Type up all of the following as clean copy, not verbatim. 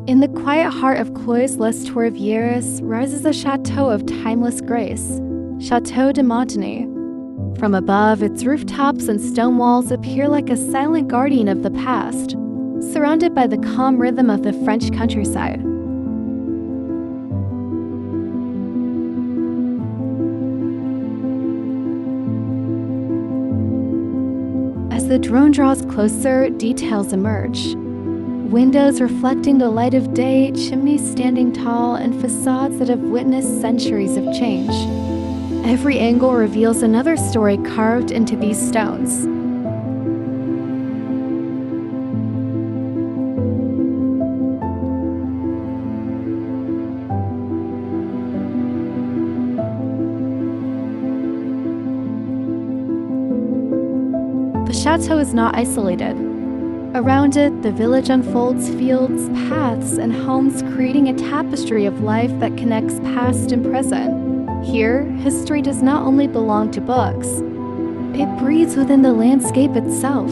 In the quiet heart of Cloyes-les-Trois-Rivières rises a chateau of timeless grace, Château de Montigny. From above, its rooftops and stone walls appear like a silent guardian of the past, surrounded by the calm rhythm of the French countryside. As the drone draws closer, details emerge. Windows reflecting the light of day, chimneys standing tall, and facades that have witnessed centuries of change. Every angle reveals another story carved into these stones. The chateau is not isolated. Around it, the village unfolds fields, paths, and homes, creating a tapestry of life that connects past and present. Here, history does not only belong to books, it breathes within the landscape itself.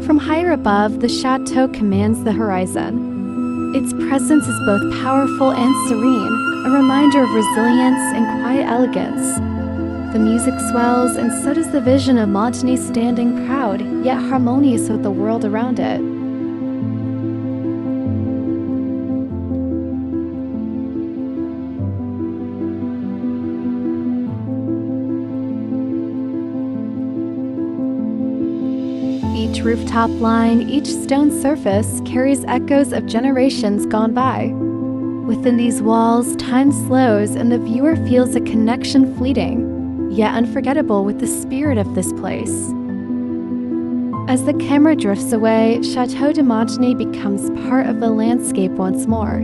From higher above, the chateau commands the horizon. Its presence is both powerful and serene, a reminder of resilience and quiet elegance. The music swells, and so does the vision of Montigny standing proud, yet harmonious with the world around it. Each rooftop line, each stone surface carries echoes of generations gone by. Within these walls, time slows and the viewer feels a connection fleeting, yet unforgettable with the spirit of this place. As the camera drifts away, Château de Montigny becomes part of the landscape once more.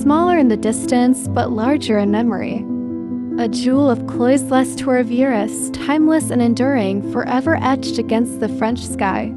Smaller in the distance, but larger in memory. A jewel of Cloyes-les-Trois-Rivières, timeless and enduring, forever etched against the French sky.